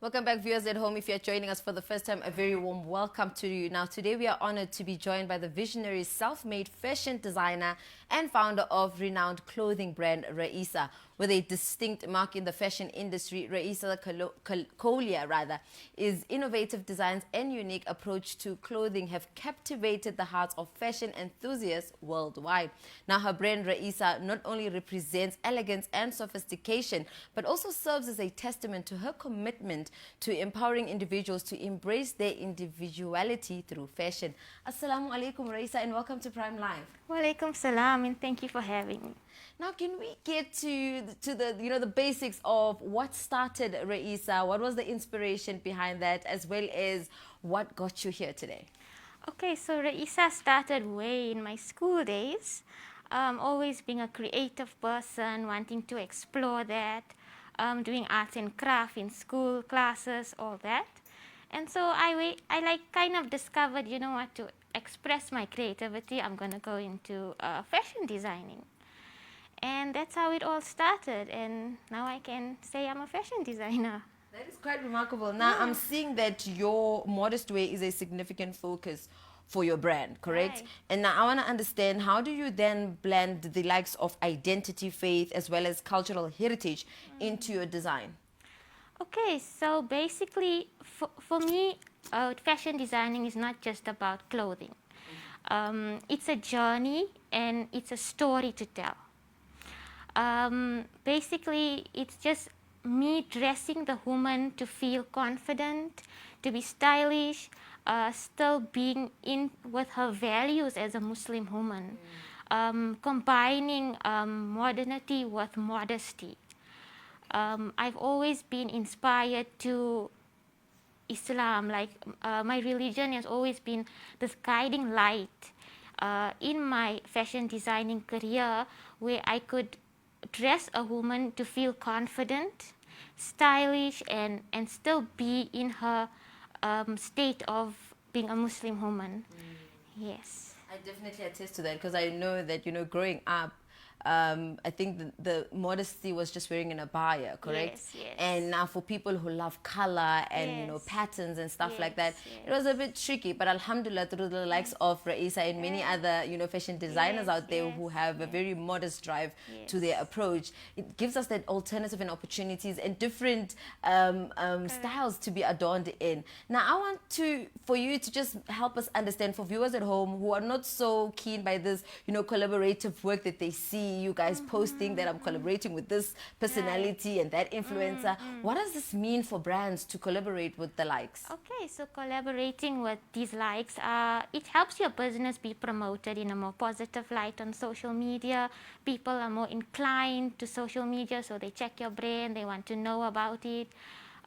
Welcome back, viewers at home. If you're joining us for the first time, a very warm welcome to you. Now, today we are honored to be joined by the visionary self-made fashion designer and founder of renowned clothing brand R.A.E.E.S.A.H. With a distinct mark in the fashion industry, Raeesah Kolia is innovative designs and unique approach to clothing have captivated the hearts of fashion enthusiasts worldwide. Now, her brand R.A.E.E.S.A.H not only represents elegance and sophistication, but also serves as a testament to her commitment to empowering individuals to embrace their individuality through fashion. Assalamu alaikum, Raeesah, and welcome to Prime Live. Wa alaikum salam, and thank you for having me. Now, can we get to the basics of what started R.A.E.E.S.A.H? What was the inspiration behind that, as well as what got you here today? Okay, so R.A.E.E.S.A.H started way in my school days. Always being a creative person, wanting to explore that, doing arts and craft in school classes, all that. And so I kind of discovered, you know what, to express my creativity, I'm gonna go into fashion designing. And that's how it all started, and now I can say I'm a fashion designer. That is quite remarkable. Now, yeah. I'm seeing that your modest way is a significant focus for your brand, correct? Right. And now I want to understand, how do you then blend the likes of identity, faith, as well as cultural heritage into your design? Okay, so basically, for me, fashion designing is not just about clothing. It's a journey, and it's a story to tell. Basically, it's just me dressing the woman to feel confident, to be stylish, still being in with her values as a Muslim woman, combining modernity with modesty. I've always been inspired to Islam, like my religion has always been this guiding light in my fashion designing career, where I could dress a woman to feel confident, stylish, and still be in her state of being a Muslim woman. Yes. I definitely attest to that, because I know that, growing up, I think the modesty was just wearing an abaya, correct? Yes, yes. And now for people who love color and Yes. Patterns and stuff like that, Yes. it was a bit tricky. But alhamdulillah, through the likes of R.A.E.E.S.A.H and many other fashion designers out there who have a very modest drive to their approach, it gives us that alternative and opportunities and different styles to be adorned in. Now, I want for you to just help us understand, for viewers at home who are not so keen by this collaborative work that they see you guys posting, that I'm collaborating with this personality and that influencer. What does this mean for brands to collaborate with the likes? Okay, so collaborating with these likes, it helps your business be promoted in a more positive light on social media. People are more inclined to social media, so they check your brand, they want to know about it.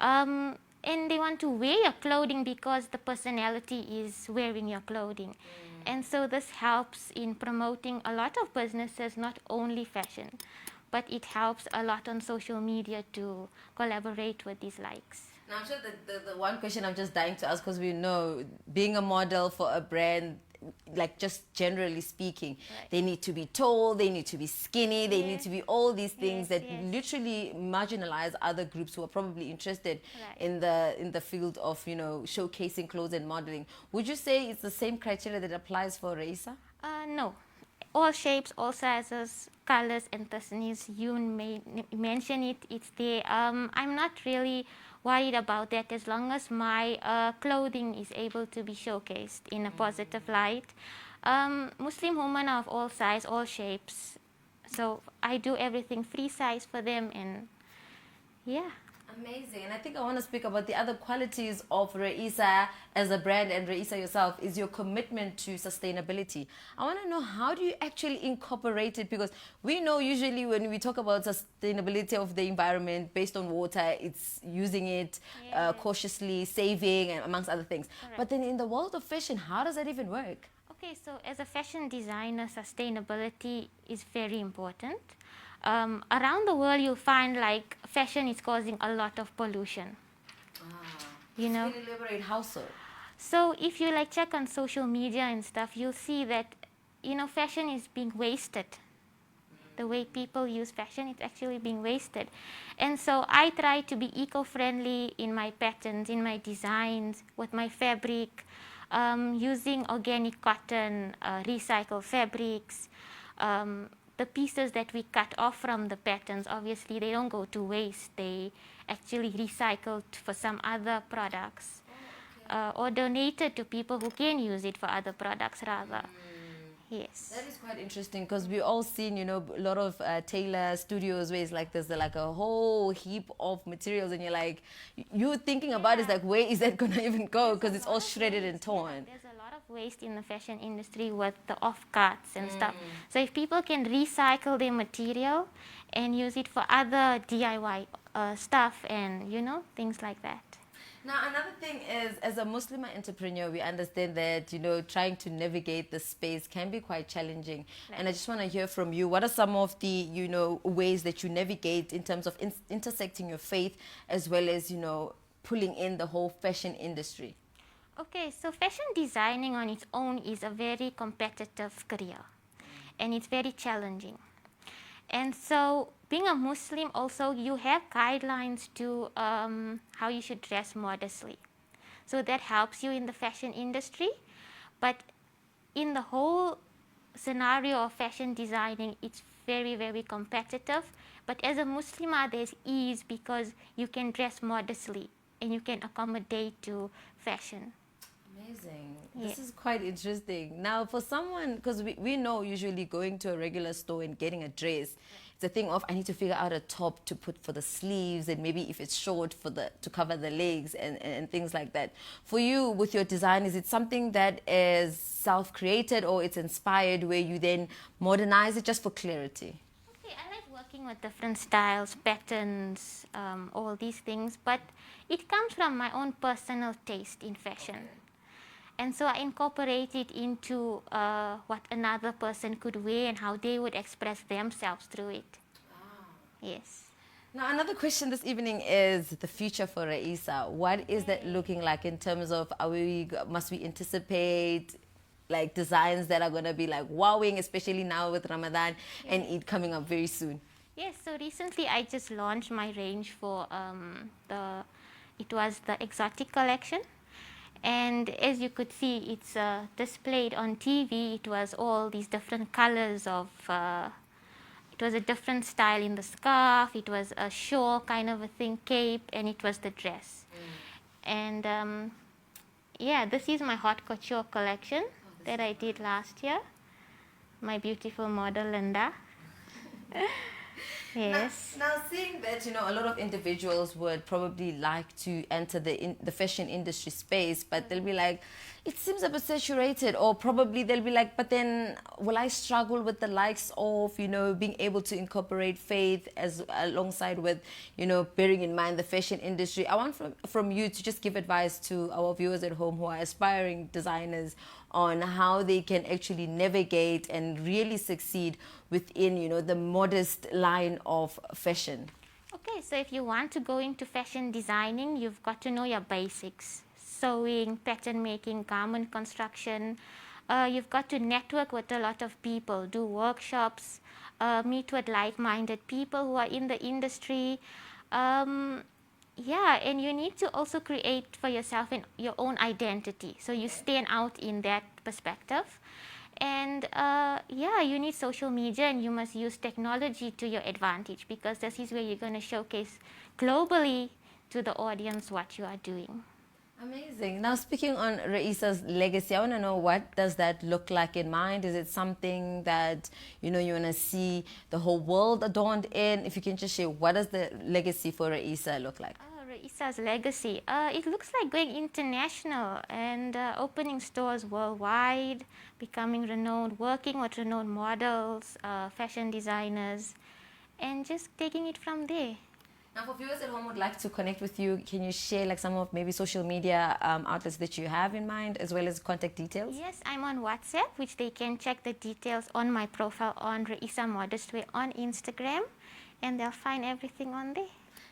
And they want to wear your clothing because the personality is wearing your clothing. And so this helps in promoting a lot of businesses, not only fashion, but it helps a lot on social media to collaborate with these likes. Now, I'm sure that the one question I'm just dying to ask, because we know being a model for a brand, like just generally speaking, they need to be tall, they need to be skinny, they need to be all these things that literally marginalize other groups who are probably interested in the field of showcasing clothes and modeling. Would you say it's the same criteria that applies for R.A.E.E.S.A.H? No. All shapes, all sizes, colors, and ethnicities, you may mention it, it's there. I'm not really worried about that, as long as my clothing is able to be showcased in a positive light. Muslim women are of all sizes, all shapes, so I do everything free size for them, and yeah. Amazing. And I think I want to speak about the other qualities of R.A.E.E.S.A.H as a brand, and R.A.E.E.S.A.H yourself, is your commitment to sustainability. I want to know, how do you actually incorporate it? Because we know usually when we talk about sustainability of the environment based on water, it's using it cautiously, saving, and amongst other things. Correct. But then in the world of fashion, how does that even work? Okay, so as a fashion designer, sustainability is very important. Around the world, you'll find like fashion is causing a lot of pollution. You know. Can you elaborate how so? So if you check on social media and stuff, you'll see that fashion is being wasted. The way people use fashion, it's actually being wasted. And so I try to be eco-friendly in my patterns, in my designs, with my fabric, using organic cotton, recycled fabrics. The pieces that we cut off from the patterns, obviously they don't go to waste. They actually recycled for some other products, or donated to people who can use it for other products rather. Yes. That is quite interesting because we all seen, a lot of tailor studios where it's like there's like a whole heap of materials and you're like, you thinking about is like, where is that going to even go? Because it's all shredded and torn. There's a lot of waste in the fashion industry with the off-cuts and stuff. So if people can recycle their material and use it for other DIY stuff and, things like that. Now, another thing is, as a Muslim entrepreneur, we understand that, trying to navigate the space can be quite challenging. Right. And I just want to hear from you, what are some of the, ways that you navigate in terms of intersecting your faith as well as, pulling in the whole fashion industry? Okay, so fashion designing on its own is a very competitive career and it's very challenging. And so being a Muslim also, you have guidelines to how you should dress modestly. So that helps you in the fashion industry. But in the whole scenario of fashion designing, it's very, very competitive. But as a Muslimah, there's ease because you can dress modestly and you can accommodate to fashion. Amazing. Yeah. This is quite interesting. Now, for someone, because we know usually going to a regular store and getting a dress, it's a thing of I need to figure out a top to put for the sleeves and maybe if it's short to cover the legs and things like that. For you, with your design, is it something that is self-created or it's inspired where you then modernize it just for clarity? Okay, I like working with different styles, patterns, all these things, but it comes from my own personal taste in fashion. Okay. And so I incorporate it into what another person could wear and how they would express themselves through it. Ah. Yes. Now, another question this evening is the future for Raeesah. What is that looking like in terms of must we anticipate like designs that are going to be like wowing, especially now with Ramadan and Eid coming up very soon? Yes, so recently I just launched my range for it was the exotic collection. And as you could see, it's displayed on TV. It was all these different colors of, it was a different style in the scarf, it was a shawl kind of a thing, cape, and it was the dress. And yeah, this is my haute couture collection that I did last year. My beautiful model, Linda. Yes. Now, seeing that, a lot of individuals would probably like to enter the fashion industry space, but they'll be like, it seems a bit saturated, or probably they'll be like, but then will I struggle with the likes of, being able to incorporate faith as alongside with, bearing in mind the fashion industry. I want from you to just give advice to our viewers at home who are aspiring designers on how they can actually navigate and really succeed within, the modest line of fashion. Okay, so if you want to go into fashion designing, you've got to know your basics. Sewing, pattern making, garment construction. You've got to network with a lot of people, do workshops, meet with like-minded people who are in the industry. Yeah, and you need to also create for yourself your own identity. So you stand out in that perspective. And yeah, you need social media and you must use technology to your advantage because this is where you're going to showcase globally to the audience what you are doing. Amazing. Now, speaking on Raeesah's legacy, I want to know, what does that look like in mind? Is it something that, you want to see the whole world adorned in? If you can just share, what does the legacy for Raeesah look like? Raeesah's legacy, it looks like going international and opening stores worldwide, becoming renowned, working with renowned models, fashion designers, and just taking it from there. Now, for viewers at home who would like to connect with you, can you share like some of maybe social media outlets that you have in mind, as well as contact details? Yes, I'm on WhatsApp, which they can check the details on my profile on Raeesah Modest Wear on Instagram, and they'll find everything on there.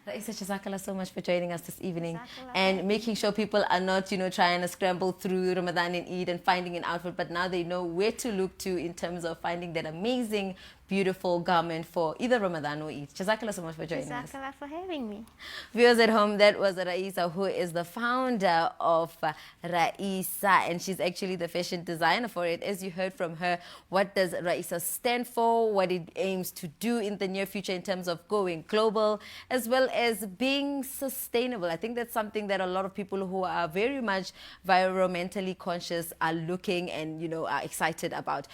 Raeesah, jazakallah so much for joining us this evening and making sure people are not, trying to scramble through Ramadan and Eid and finding an outfit, but now they know where to look to in terms of finding that amazing beautiful garment for either Ramadan or Eid. Jazakallah so much for joining us. Jazakallah for having me. Viewers at home, that was Raeesah, who is the founder of R.A.E.E.S.A.H, and she's actually the fashion designer for it. As you heard from her, what does R.A.E.E.S.A.H stand for, what it aims to do in the near future in terms of going global, as well as being sustainable. I think that's something that a lot of people who are very much environmentally conscious are looking and, are excited about.